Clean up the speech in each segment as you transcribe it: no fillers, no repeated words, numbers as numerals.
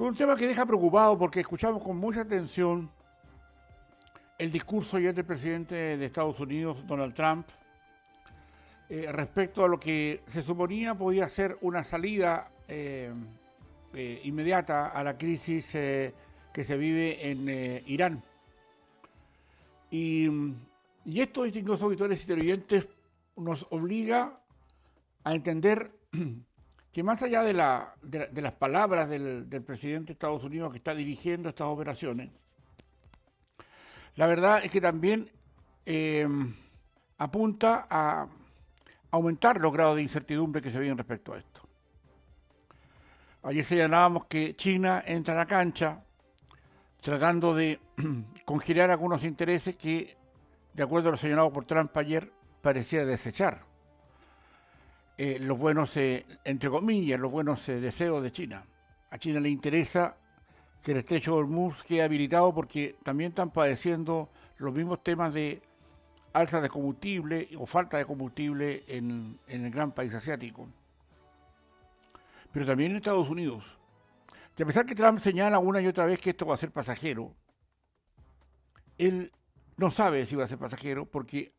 Con un tema que deja preocupado porque escuchamos con mucha atención el discurso ayer del presidente de Estados Unidos, Donald Trump, respecto a lo que se suponía podía ser una salida inmediata a la crisis que se vive en Irán. Y, y esto, distinguidos auditores y televidentes, nos obliga a entender que más allá de las palabras del presidente de Estados Unidos que está dirigiendo estas operaciones, la verdad es que también eh, apunta a aumentar los grados de incertidumbre que se viven respecto a esto. Ayer señalábamos que China entra a la cancha tratando de congelar algunos intereses que, de acuerdo a lo señalado por Trump ayer, pareciera desechar los buenos, entre comillas, los buenos deseos de China. A China le interesa que el estrecho de Hormuz quede habilitado porque también están padeciendo los mismos temas de alza de combustible o falta de combustible en el gran país asiático. Pero también en Estados Unidos. Y a pesar que Trump señala una y otra vez que esto va a ser pasajero, él no sabe si va a ser pasajero porque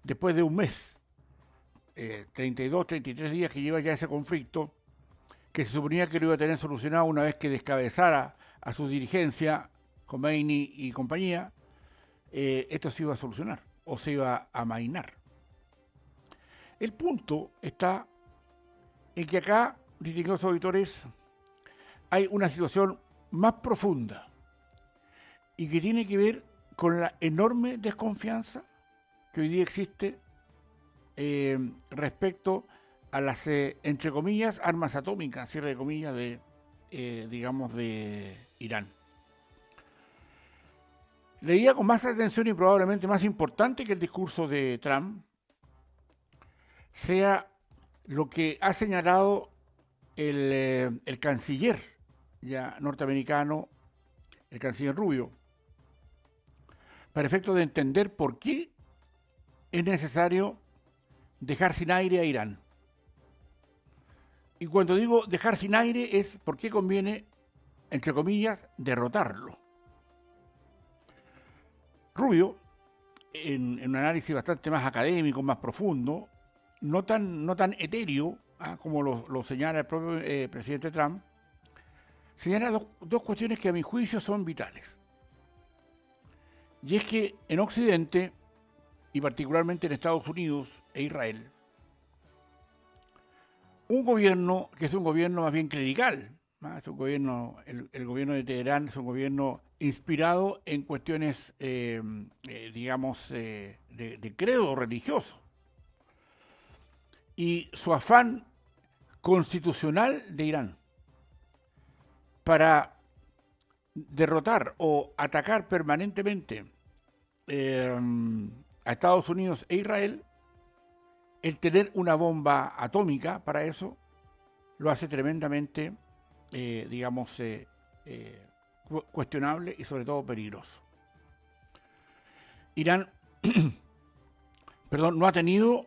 después de un mes, 32, 33 días que lleva ya ese conflicto, que se suponía que lo iba a tener solucionado una vez que descabezara a su dirigencia, Khomeini y compañía, esto se iba a solucionar o se iba a amainar. El punto está en que acá, distinguidos auditores, hay una situación más profunda y que tiene que ver con la enorme desconfianza que hoy día existe respecto a las, entre comillas, armas atómicas, cierre de comillas, digamos, de Irán. Leía con más atención y probablemente más importante que el discurso de Trump sea lo que ha señalado el canciller ya norteamericano, el canciller Rubio, para efecto de entender por qué es necesario dejar sin aire a Irán. Y cuando digo dejar sin aire es por qué conviene, entre comillas, derrotarlo. Rubio, en un análisis bastante más académico, más profundo, no tan etéreo como lo señala el propio presidente Trump, señala dos cuestiones que a mi juicio son vitales. Y es que en Occidente, y particularmente en Estados Unidos e Israel, un gobierno que es un gobierno más bien clerical, ¿no? Es un gobierno, el gobierno de Teherán es un gobierno inspirado en cuestiones, digamos, de credo religioso. Y su afán constitucional de Irán para derrotar o atacar permanentemente a Estados Unidos e Israel, el tener una bomba atómica para eso lo hace tremendamente, digamos, cuestionable y sobre todo peligroso. Irán, perdón, no ha tenido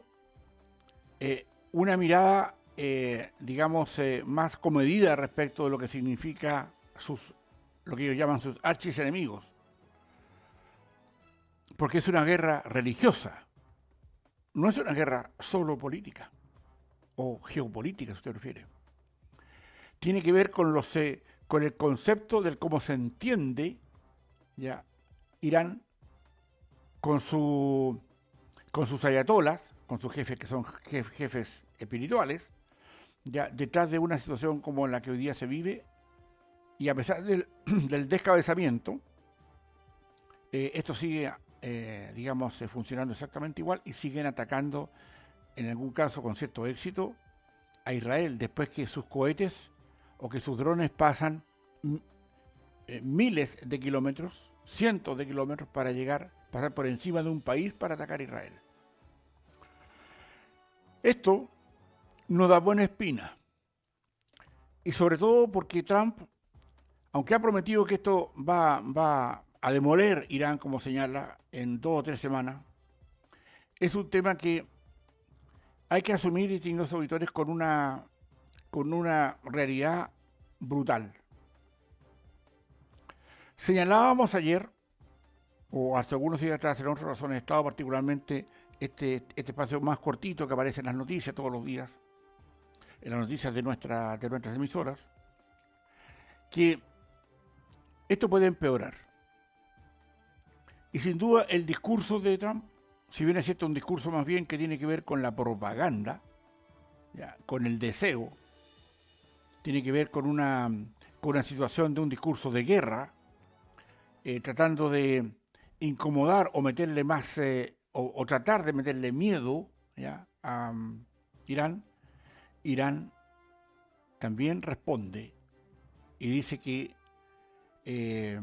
una mirada, digamos, más comedida respecto de lo que significa lo que ellos llaman sus archienemigos, porque es una guerra religiosa, no es una guerra solo política o geopolítica, si usted refiere. Tiene que ver con el concepto del cómo se entiende ya Irán con con sus ayatolas, con sus jefes que son jefes espirituales, ya detrás de una situación como la que hoy día se vive, y a pesar del descabezamiento, esto sigue, digamos, funcionando exactamente igual y siguen atacando, en algún caso con cierto éxito, a Israel después que sus cohetes o que sus drones pasan miles de kilómetros, cientos de kilómetros para pasar por encima de un país para atacar a Israel. Esto no da buena espina. Y sobre todo porque Trump, aunque ha prometido que esto va a demoler Irán, como señala, en 2 o 3 semanas, es un tema que hay que asumir, distinguidos auditores, con una realidad brutal. Señalábamos ayer, o hace algunos días atrás, en otras razones de Estado, particularmente este espacio más cortito que aparece en las noticias todos los días, en las noticias de nuestras emisoras, que esto puede empeorar. Y sin duda el discurso de Trump, si bien es cierto un discurso más bien que tiene que ver con la propaganda, ya, con el deseo, tiene que ver con una situación de un discurso de guerra, tratando de incomodar o meterle más, o tratar de meterle miedo, ¿ya?, a Irán. Irán también responde y dice eh,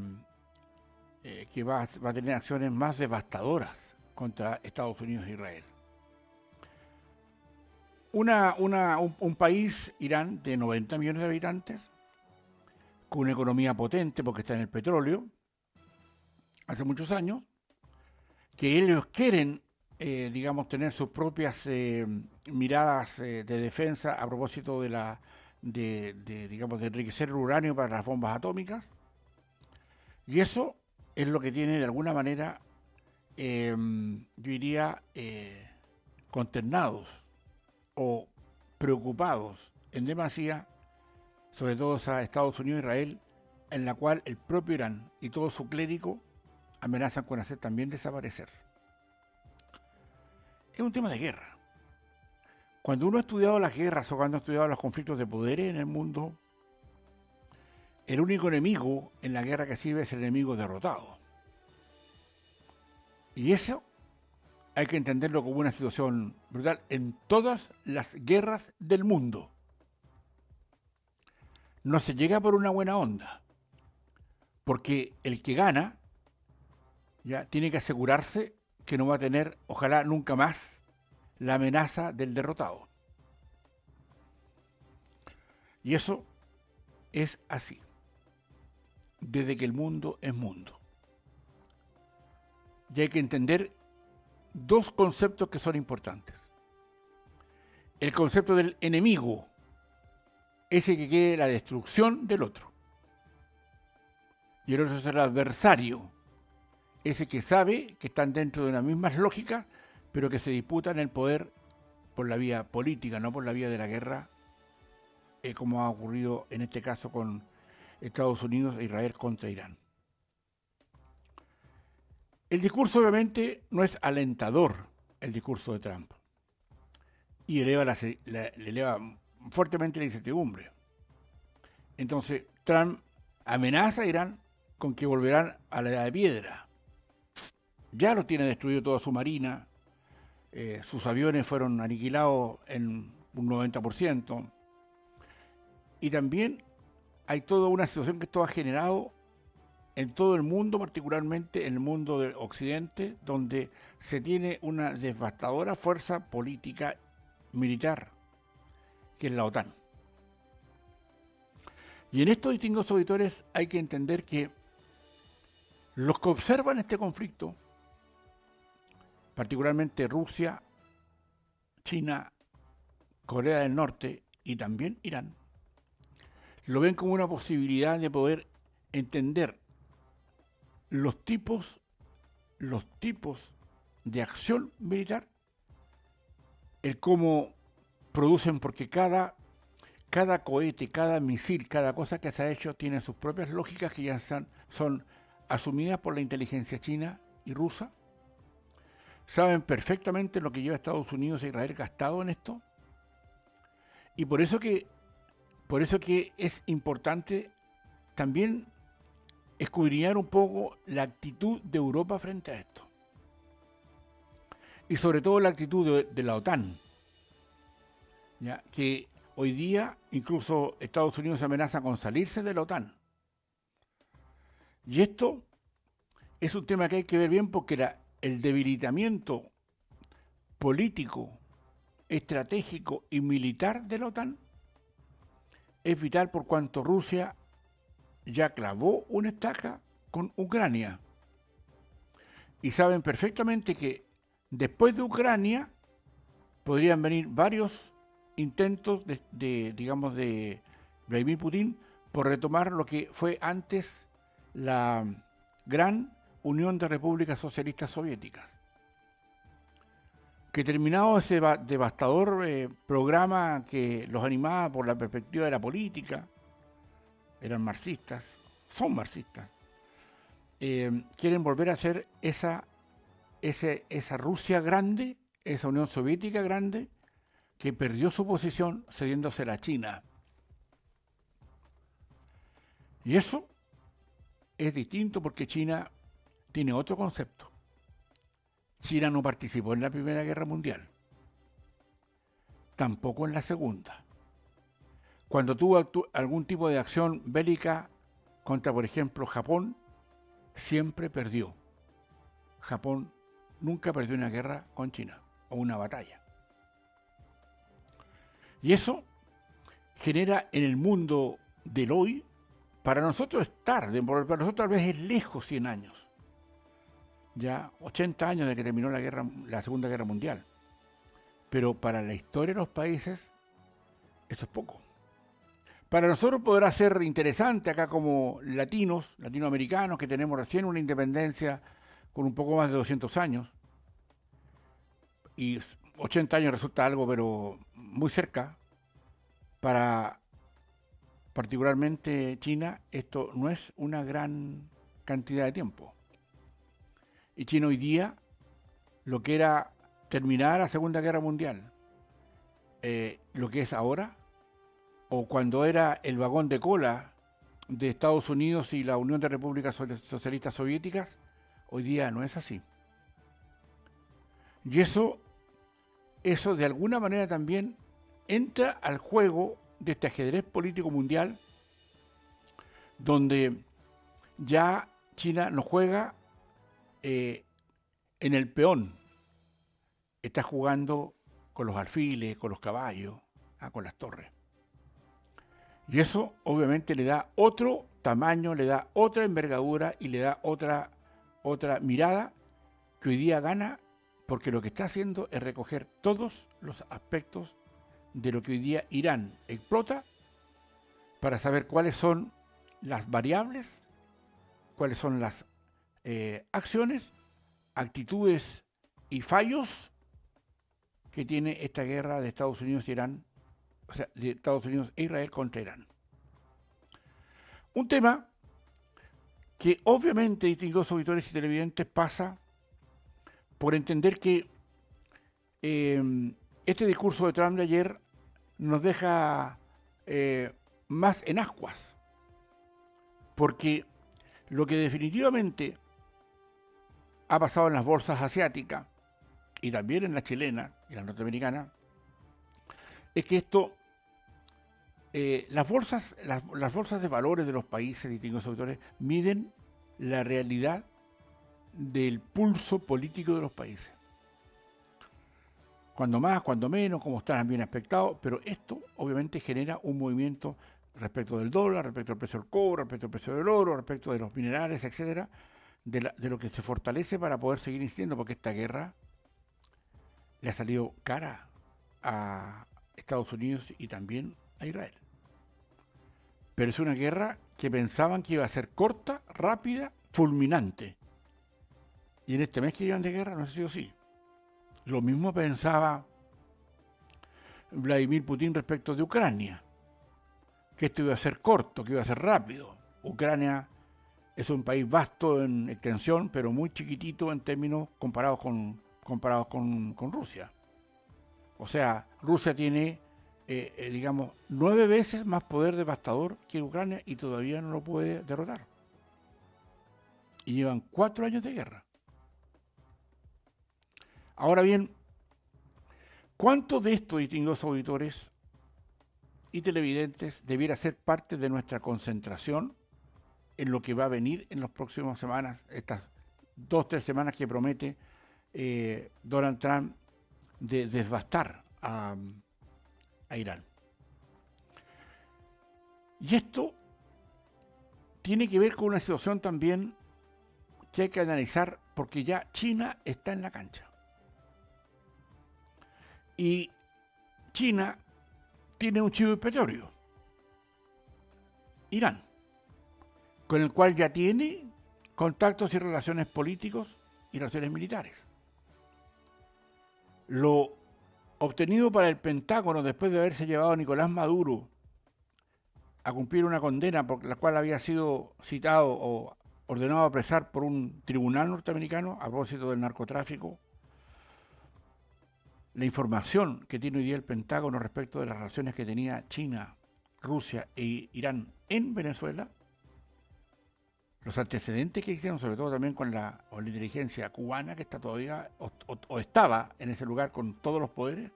que va a tener acciones más devastadoras contra Estados Unidos e Israel. Un país, Irán, de 90 millones de habitantes, con una economía potente porque está en el petróleo, hace muchos años, que ellos quieren, digamos, tener sus propias miradas de defensa a propósito digamos, de enriquecer el uranio para las bombas atómicas. Y eso es lo que tiene de alguna manera, yo diría, consternados o preocupados en demasía, sobre todo a Estados Unidos e Israel, en la cual el propio Irán y todo su clérigo amenazan con hacer también desaparecer. Es un tema de guerra. Cuando uno ha estudiado las guerras o cuando ha estudiado los conflictos de poderes en el mundo, el único enemigo en la guerra que sirve es el enemigo derrotado. Y eso hay que entenderlo como una situación brutal en todas las guerras del mundo. No se llega por una buena onda, porque el que gana ya tiene que asegurarse que no va a tener, ojalá nunca más, la amenaza del derrotado. Y eso es así, desde que el mundo es mundo. Y hay que entender dos conceptos que son importantes. El concepto del enemigo, ese que quiere la destrucción del otro. Y el otro es el adversario, ese que sabe que están dentro de unas mismas lógicas, pero que se disputan el poder por la vía política, no por la vía de la guerra, como ha ocurrido en este caso con Estados Unidos e Israel contra Irán. El discurso obviamente no es alentador, el discurso de Trump, y le eleva fuertemente la incertidumbre. Entonces Trump amenaza a Irán con que volverán a la edad de piedra. Ya lo tiene destruido toda su marina, sus aviones fueron aniquilados en un 90%, y también hay toda una situación que esto ha generado en todo el mundo, particularmente en el mundo del occidente, donde se tiene una devastadora fuerza política militar, que es la OTAN. Y en estos distintos auditores hay que entender que los que observan este conflicto, particularmente Rusia, China, Corea del Norte y también Irán, lo ven como una posibilidad de poder entender los tipos de acción militar, el cómo producen, porque cada cohete, cada misil, cada cosa que se ha hecho tiene sus propias lógicas que ya son asumidas por la inteligencia china y rusa. Saben perfectamente lo que lleva Estados Unidos e Israel gastado en esto. Y por eso que es importante también escudriñar un poco la actitud de Europa frente a esto. Y sobre todo la actitud de la OTAN, ¿ya?, que hoy día incluso Estados Unidos amenaza con salirse de la OTAN. Y esto es un tema que hay que ver bien porque el debilitamiento político, estratégico y militar de la OTAN es vital por cuanto Rusia ya clavó una estaca con Ucrania. Y saben perfectamente que después de Ucrania podrían venir varios intentos de Vladimir Putin por retomar lo que fue antes la gran Unión de Repúblicas Socialistas Soviéticas, que terminado ese devastador programa que los animaba por la perspectiva de la política, eran marxistas, son marxistas, quieren volver a hacer esa Rusia grande, esa Unión Soviética grande, que perdió su posición cediéndose a la China. Y eso es distinto porque China tiene otro concepto. China no participó en la Primera Guerra Mundial, tampoco en la Segunda. Cuando tuvo algún tipo de acción bélica contra, por ejemplo, Japón, siempre perdió. Japón nunca perdió una guerra con China o una batalla. Y eso genera en el mundo del hoy, para nosotros es tarde, para nosotros tal vez es lejos 100 años. Ya 80 años de que terminó la Segunda Guerra Mundial. Pero para la historia de los países, eso es poco. Para nosotros podrá ser interesante acá como latinoamericanos, que tenemos recién una independencia con un poco más de 200 años, y 80 años resulta algo, pero muy cerca. Para particularmente China, esto no es una gran cantidad de tiempo. Y China hoy día, lo que era terminar la Segunda Guerra Mundial, lo que es ahora, o cuando era el vagón de cola de Estados Unidos y la Unión de Repúblicas Socialistas Soviéticas, hoy día no es así. Y eso de alguna manera también entra al juego de este ajedrez político mundial, donde ya China no juega en el peón, está jugando con los alfiles, con los caballos, con las torres. Y eso obviamente le da otro tamaño, le da otra envergadura y le da otra mirada que hoy día gana, porque lo que está haciendo es recoger todos los aspectos de lo que hoy día Irán explota para saber cuáles son las variables, cuáles son las acciones, actitudes y fallos que tiene esta guerra de Estados Unidos y Irán, o sea, de Estados Unidos e Israel contra Irán. Un tema que obviamente, distinguidos auditores y televidentes, pasa por entender que este discurso de Trump de ayer nos deja más en ascuas, porque lo que definitivamente ha pasado en las bolsas asiáticas y también en la chilena y la norteamericana es que esto, las bolsas de valores de los países, distinguidos auditores, miden la realidad del pulso político de los países. Cuando más, cuando menos, como están bien aspectados, pero esto obviamente genera un movimiento respecto del dólar, respecto al precio del cobre, respecto al precio del oro, respecto de los minerales, etcétera, de lo que se fortalece para poder seguir insistiendo, porque esta guerra le ha salido cara a Estados Unidos y también a Israel. Pero es una guerra que pensaban que iba a ser corta, rápida, fulminante. Y en este mes que llevan de guerra no ha sido así. Lo mismo pensaba Vladimir Putin respecto de Ucrania, que esto iba a ser corto, que iba a ser rápido. Ucrania es un país vasto en extensión, pero muy chiquitito en términos comparados con Rusia. O sea, Rusia tiene, digamos, 9 veces más poder devastador que Ucrania y todavía no lo puede derrotar. Y llevan 4 años de guerra. Ahora bien, ¿cuánto de esto, distinguidos auditores y televidentes, debiera ser parte de nuestra concentración en lo que va a venir en las próximas semanas, estas 2-3 semanas que promete Donald Trump de devastar a Irán? Y esto tiene que ver con una situación también que hay que analizar, porque ya China está en la cancha. Y China tiene un chivo expiatorio, Irán. con el cual ya tiene contactos y relaciones políticos y relaciones militares. Lo obtenido para el Pentágono después de haberse llevado a Nicolás Maduro a cumplir una condena por la cual había sido citado o ordenado a apresar por un tribunal norteamericano a propósito del narcotráfico, la información que tiene hoy día el Pentágono respecto de las relaciones que tenía China, Rusia e Irán en Venezuela, los antecedentes que hicieron, sobre todo también con la inteligencia cubana, que está todavía, o estaba en ese lugar con todos los poderes,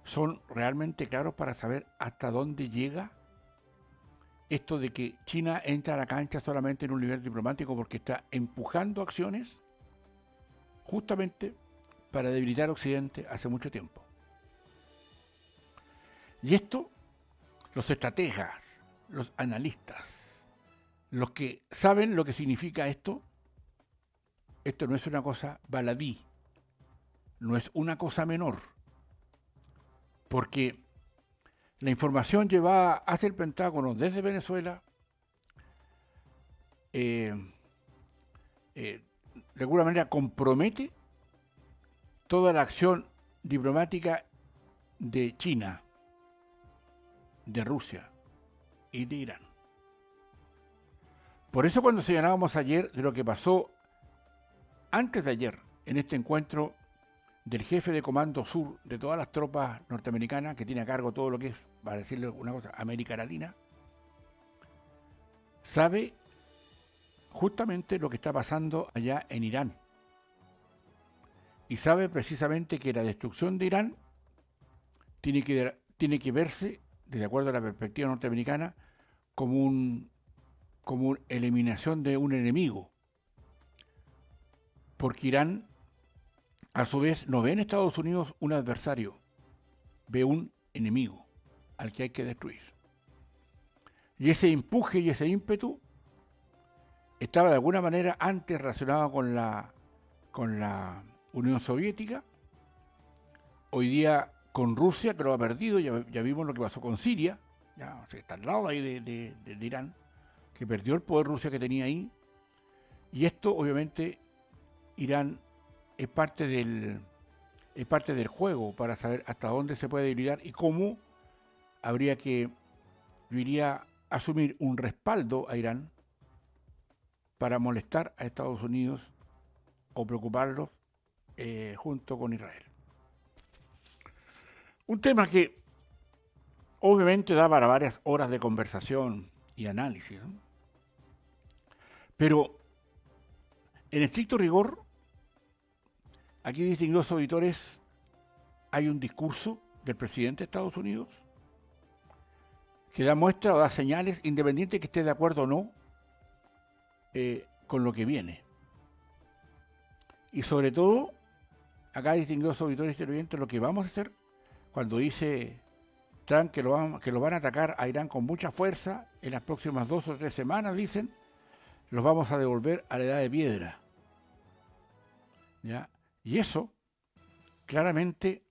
son realmente claros para saber hasta dónde llega esto de que China entra a la cancha solamente en un nivel diplomático porque está empujando acciones justamente para debilitar a Occidente hace mucho tiempo. Y esto, los estrategas, los analistas, los que saben lo que significa esto no es una cosa baladí, no es una cosa menor, porque la información llevada hacia el Pentágono desde Venezuela de alguna manera compromete toda la acción diplomática de China, de Rusia y de Irán. Por eso cuando señalábamos ayer de lo que pasó antes de ayer en este encuentro del jefe de Comando Sur de todas las tropas norteamericanas, que tiene a cargo todo lo que es, para decirle una cosa, América Latina, sabe justamente lo que está pasando allá en Irán. Y sabe precisamente que la destrucción de Irán tiene que verse, de acuerdo a la perspectiva norteamericana, como una eliminación de un enemigo. Porque Irán, a su vez, no ve en Estados Unidos un adversario, ve un enemigo al que hay que destruir. Y ese empuje y ese ímpetu estaba de alguna manera antes relacionado con la Unión Soviética, hoy día con Rusia, que lo ha perdido, ya vimos lo que pasó con Siria, ya está al lado ahí de Irán, que perdió el poder Rusia que tenía ahí, y esto obviamente Irán es parte del juego para saber hasta dónde se puede debilitar y cómo habría que, yo diría, asumir un respaldo a Irán para molestar a Estados Unidos o preocuparlos junto con Israel. Un tema que obviamente da para varias horas de conversación y análisis, ¿no? Pero en estricto rigor, aquí, distinguidos auditores, hay un discurso del presidente de Estados Unidos que da muestra o da señales, independiente que esté de acuerdo o no con lo que viene. Y sobre todo, acá, distinguidos auditores y televidentes, lo que vamos a hacer cuando dice Trump que lo van a atacar a Irán con mucha fuerza en las próximas 2 o 3 semanas, dicen, los vamos a devolver a la edad de piedra. ¿Ya? Y eso claramente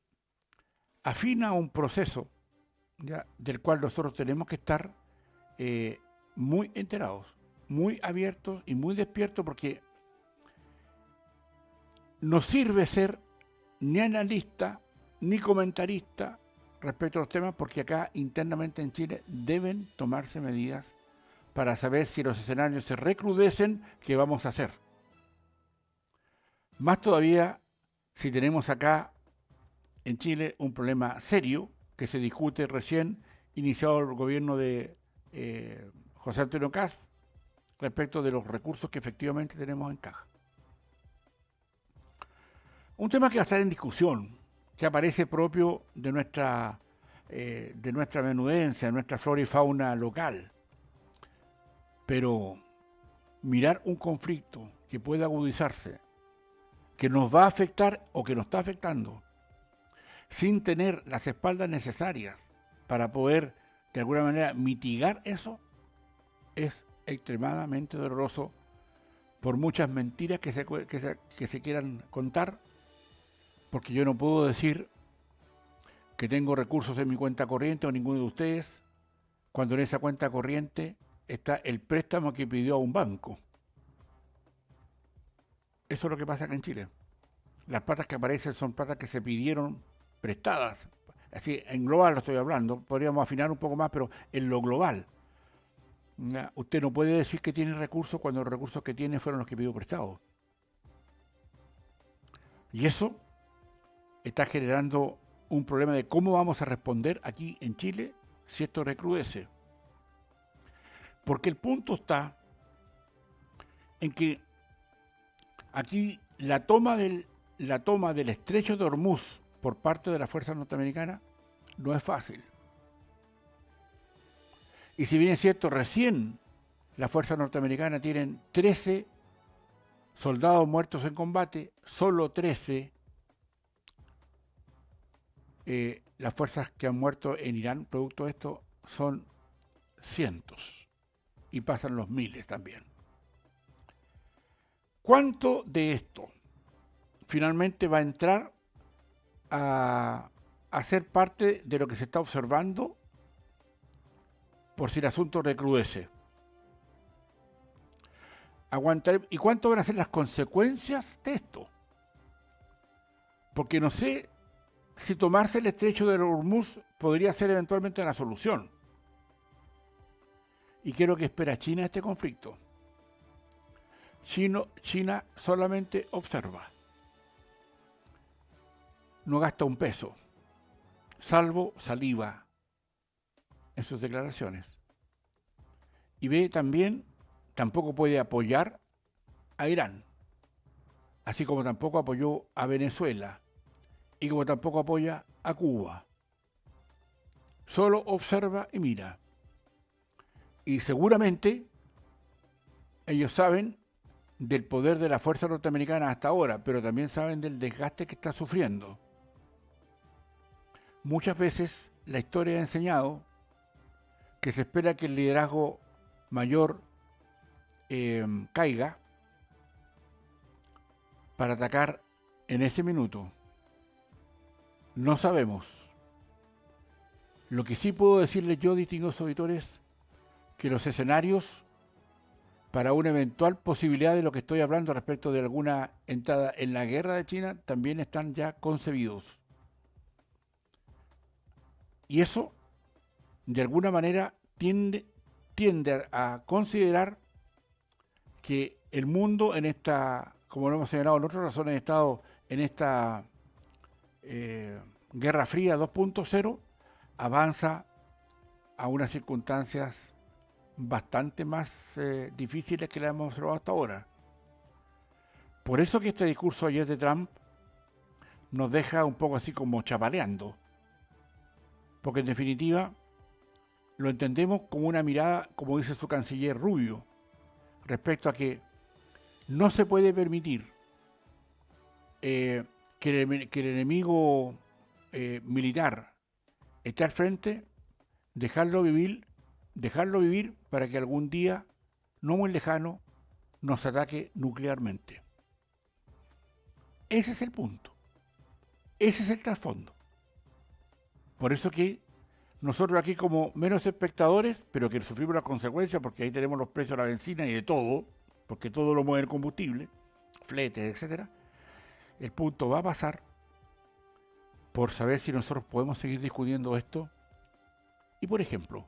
afina un proceso, ¿ya?, del cual nosotros tenemos que estar muy enterados, muy abiertos y muy despiertos, porque no sirve ser ni analista ni comentarista respecto a los temas, porque acá internamente en Chile deben tomarse medidas para saber si los escenarios se recrudecen, qué vamos a hacer. Más todavía si tenemos acá en Chile un problema serio que se discute recién iniciado el gobierno de José Antonio Kast respecto de los recursos que efectivamente tenemos en caja. Un tema que va a estar en discusión, que aparece propio de nuestra menudencia, de nuestra flora y fauna local. Pero mirar un conflicto que pueda agudizarse, que nos va a afectar o que nos está afectando, sin tener las espaldas necesarias para poder de alguna manera mitigar eso, es extremadamente doloroso por muchas mentiras que se quieran contar, porque yo no puedo decir que tengo recursos en mi cuenta corriente o ninguno de ustedes, cuando en esa cuenta corriente está el préstamo que pidió a un banco. Eso es lo que pasa acá en Chile. Las platas que aparecen son platas que se pidieron prestadas. Así, en global lo estoy hablando. Podríamos afinar un poco más, pero en lo global. Usted no puede decir que tiene recursos cuando los recursos que tiene fueron los que pidió prestados. Y eso está generando un problema de cómo vamos a responder aquí en Chile si esto recrudece. Porque el punto está en que aquí la toma del estrecho de Hormuz por parte de la fuerza norteamericana no es fácil. Y si bien es cierto, recién la fuerza norteamericana tienen 13 soldados muertos en combate, solo 13 las fuerzas que han muerto en Irán producto de esto son cientos y pasan los miles también. ¿Cuánto de esto finalmente va a entrar a ser parte de lo que se está observando por si el asunto recrudece? Aguantar, ¿y cuánto van a ser las consecuencias de esto? Porque no sé si tomarse el estrecho de Hormuz podría ser eventualmente la solución. ¿Y qué es lo que espera China este conflicto? China solamente observa. No gasta un peso, salvo saliva en sus declaraciones. Y ve también, tampoco puede apoyar a Irán, así como tampoco apoyó a Venezuela y como tampoco apoya a Cuba. Solo observa y mira. Y seguramente ellos saben del poder de la fuerza norteamericana hasta ahora, pero también saben del desgaste que está sufriendo. Muchas veces la historia ha enseñado que se espera que el liderazgo mayor caiga para atacar en ese minuto. No sabemos. Lo que sí puedo decirles yo, distinguidos auditores, que los escenarios para una eventual posibilidad de lo que estoy hablando respecto de alguna entrada en la guerra de China también están ya concebidos. Y eso, de alguna manera, tiende a considerar que el mundo en esta, como lo hemos señalado en otras razones de Estado, en esta Guerra Fría 2.0, avanza a unas circunstancias bastante más difíciles que las hemos observado hasta ahora. Por eso que este discurso ayer de Trump nos deja un poco así como chapaleando, porque en definitiva lo entendemos como una mirada, como dice su canciller Rubio, respecto a que no se puede permitir que el enemigo militar esté al frente, dejarlo vivir para que algún día, no muy lejano, nos ataque nuclearmente. Ese es el punto. Ese es el trasfondo. Por eso que nosotros aquí como menos espectadores, pero que sufrimos las consecuencias, porque ahí tenemos los precios de la benzina y de todo, porque todo lo mueve el combustible, fletes, etcétera. El punto va a pasar por saber si nosotros podemos seguir discutiendo esto. Y por ejemplo,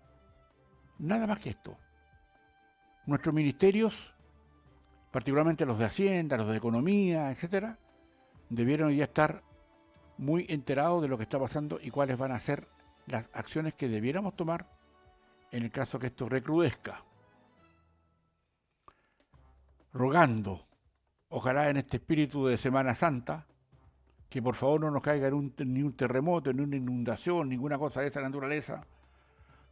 nada más que esto. Nuestros ministerios, particularmente los de Hacienda, los de Economía, etcétera, debieron ya estar muy enterados de lo que está pasando y cuáles van a ser las acciones que debiéramos tomar en el caso que esto recrudezca. Rogando, ojalá en este espíritu de Semana Santa, que por favor no nos caiga ni un terremoto, ni una inundación, ninguna cosa de esa naturaleza,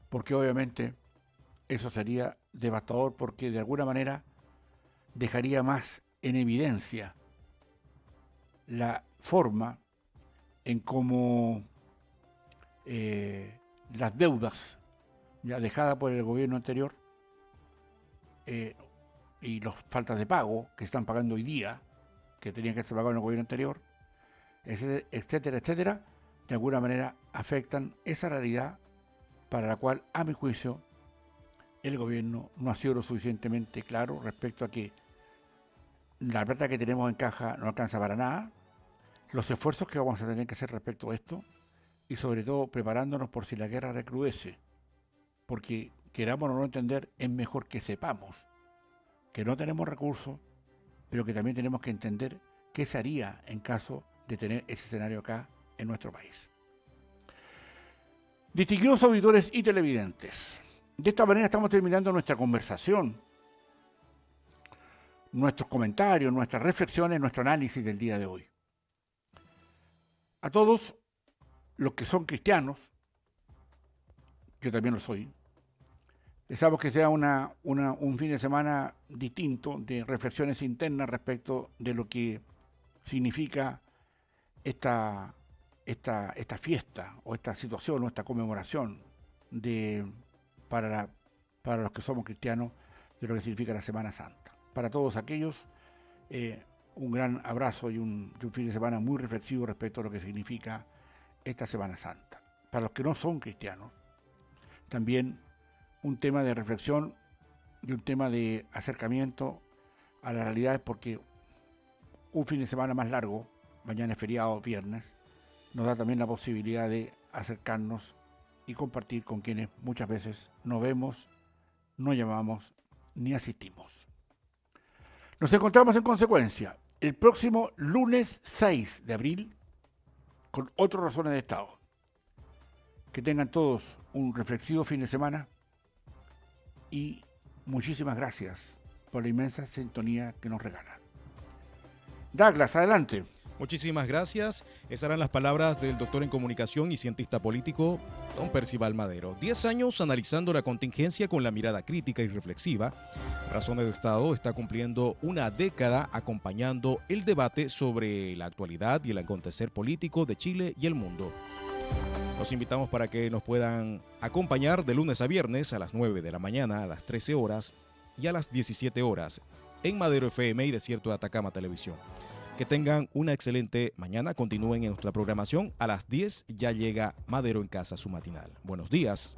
porque obviamente eso sería devastador, porque de alguna manera dejaría más en evidencia la forma en cómo las deudas ya dejadas por el gobierno anterior y las faltas de pago que están pagando hoy día, que tenían que ser pagados en el gobierno anterior, etcétera, etcétera, de alguna manera afectan esa realidad para la cual, a mi juicio, el gobierno no ha sido lo suficientemente claro respecto a que la plata que tenemos en caja no alcanza para nada, los esfuerzos que vamos a tener que hacer respecto a esto y sobre todo preparándonos por si la guerra recrudece, porque queramos o no entender, es mejor que sepamos que no tenemos recursos, pero que también tenemos que entender qué se haría en caso de tener ese escenario acá en nuestro país. Distinguidos auditores y televidentes, de esta manera estamos terminando nuestra conversación, nuestros comentarios, nuestras reflexiones, nuestro análisis del día de hoy. A todos los que son cristianos, yo también lo soy, deseamos que sea un fin de semana distinto de reflexiones internas respecto de lo que significa esta fiesta o esta situación o esta conmemoración para los que somos cristianos de lo que significa la Semana Santa. Para todos aquellos, un gran abrazo y un fin de semana muy reflexivo respecto a lo que significa esta Semana Santa. Para los que no son cristianos, también un tema de reflexión y un tema de acercamiento a las realidades, porque un fin de semana más largo, mañana es feriado, viernes, nos da también la posibilidad de acercarnos y compartir con quienes muchas veces no vemos, no llamamos ni asistimos. Nos encontramos en consecuencia el próximo lunes 6 de abril con otras razones de Estado. Que tengan todos un reflexivo fin de semana y muchísimas gracias por la inmensa sintonía que nos regalan. Douglas, adelante. Muchísimas gracias. Esas eran las palabras del doctor en comunicación y cientista político, don Percival Madero. 10 años analizando la contingencia con la mirada crítica y reflexiva. Razones de Estado está cumpliendo una década acompañando el debate sobre la actualidad y el acontecer político de Chile y el mundo. Los invitamos para que nos puedan acompañar de lunes a viernes a las 9 de la mañana, a las 13 horas y a las 17 horas en Madero FM y Desierto de Atacama Televisión. Que tengan una excelente mañana. Continúen en nuestra programación. A las 10 ya llega Madero en Casa, su matinal. Buenos días.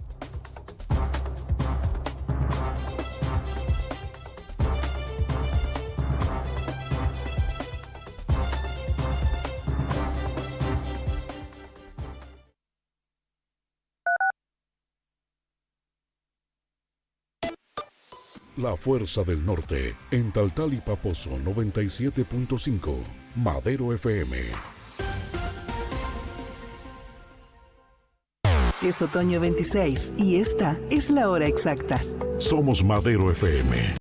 La Fuerza del Norte, en Taltal y Paposo 97.5, Madero FM. Es otoño 26 y esta es la hora exacta. Somos Madero FM.